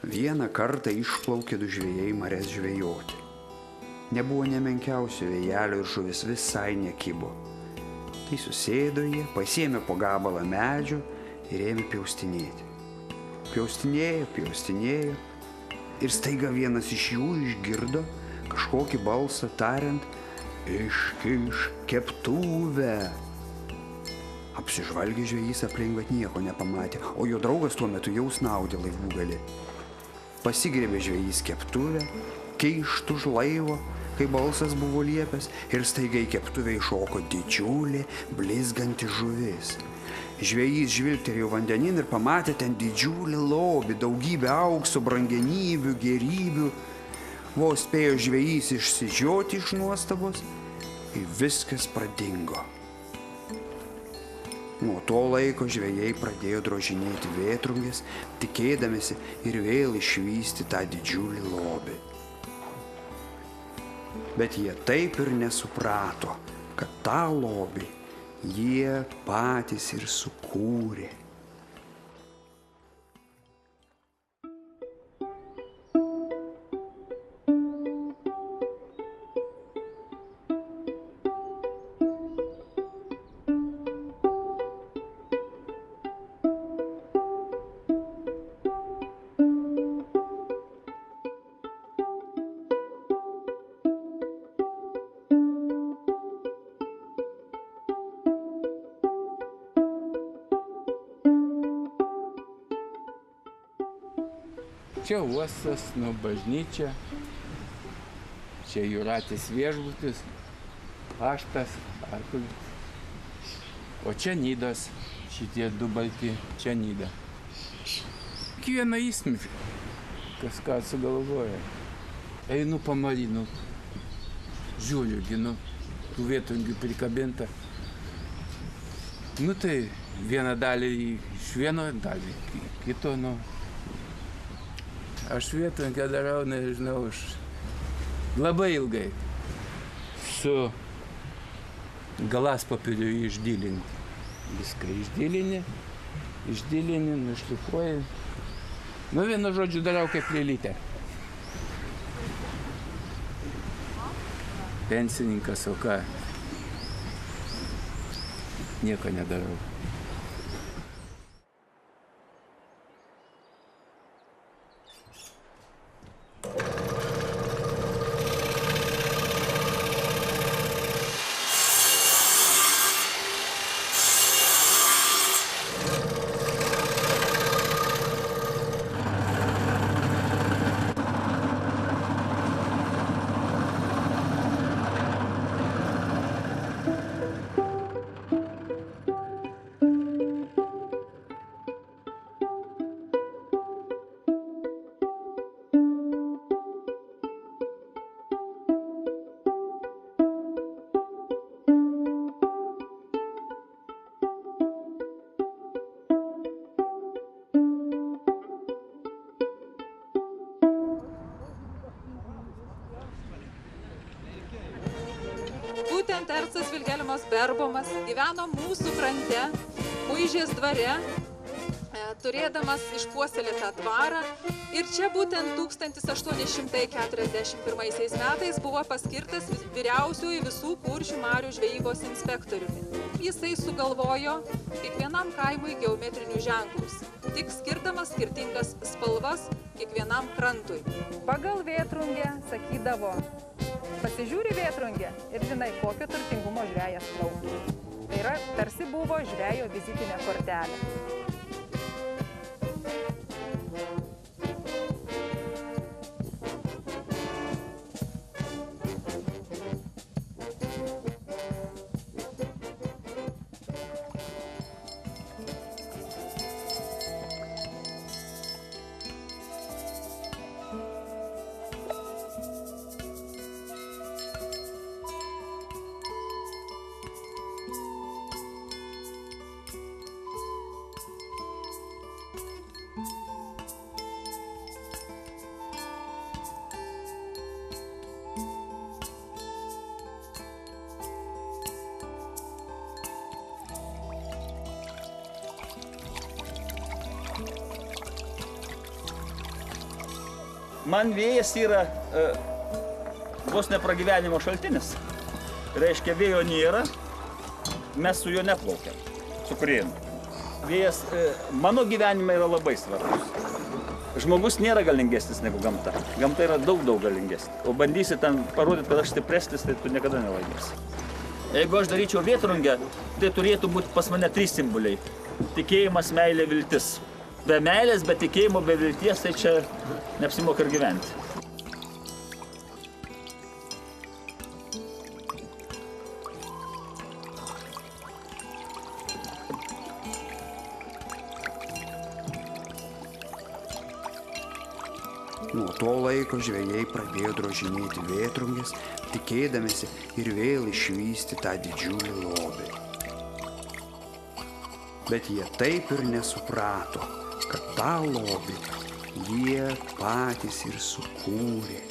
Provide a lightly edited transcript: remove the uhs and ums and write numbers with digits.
Vieną kartą išplaukė du žvejai marias žvejoti. Nebuvo nemenkiausio vėjelio ir žuvis visai nekibo. Tai susėdo jie, pasiėmė po gabalą medžio ir ėmė pjaustinėti. Pjaustinėjo ir staiga vienas iš jų išgirdo kažkokį balsą tariant: "Iškiš keptuvę." Apsižvalgė žvejys aplink, bet nieko nepamatė, o jo draugas tuo metu jau snaudė laivų gali. Pasigriebė žvejys keptuvę, keišt už laivo, kai balsas buvo liepęs, ir staiga į keptuvę iššoko didžiulė, blizganti žuvis. Žvejys žvilgtelėjo vandenin ir pamatė ten didžiulį lobį, daugybę aukso, brangenybių, gėrybių. Vos spėjo žvejys išsižioti iš nuostabos ir viskas pradingo. Nuo to laiko žvejai pradėjo drožinėti vėtrungės, tikėdamėsi ir vėl išvysti tą didžiulį lobį. Bet jie taip ir nesuprato, kad tą lobį jie patys ir sukūrė. Čia uostas, bažnyčia, čia Jūratės viešbutis, paštas, arkulis. O čia Nidos, šitie du balti, čia Nida. Kiekvieną įsmį, kas ką sugalvoja. Einu pamarinu, žiūriu, tų vėtrungių prikabinta. Tai vieną dalį iš vieno, dalį kito, Aš vėtrungę darau, nežinau, labai ilgai. Su galaspapiriu išdylinti. Viską išdylini, nušlifuoji. Vienu žodžiu darau kaip lėlytę. Pensininkas, o ką? Nieko nedarau. Būtent Ercas Vilhelmas Berbomas gyveno mūsų krante, Muižės dvare, turėdamas išpuoselėtą dvarą. Ir čia būtent 1841 metais buvo paskirtas vyriausiųjų visų Kuršių marių žvejybos inspektoriumi. Jisai sugalvojo kiekvienam kaimui geometrinius ženklus, tik skirdamas skirtingas spalvas kiekvienam krantui. Pagal vėtrungę sakydavo: pasižiūri vėtrungę ir žinai, kokio turtingumo žvejas plaukia. Tai yra, tarsi buvo žvejo vizitinė kortelė. Man vėjas yra vos nepragyvenimo šaltinis. Reiškia, vėjo nėra, mes su juo neplaukiam, su kurienu. Vėjas mano gyvenime yra labai svarbus. Žmogus nėra galingesnis negu gamta. Gamta yra daug galingesnė. O bandysi ten parodyti, kad aš stipresnis, tai tu niekada nelaimėsi. Jeigu aš daryčiau vėtrungę, tai turėtų būti pas mane 3 simboliai. Tikėjimas, meilė, viltis. Be meilės, be tikėjimo, be vilties, tai čia neapsimoka ir gyventi. Nuo to laiko žvejai pradėjo drožinėti vėtrungės, tikėdamėsi ir vėl išvysti tą didžiulį lobį. Bet jie taip ir nesuprato, kad tą lobį jie patys ir sukūrė.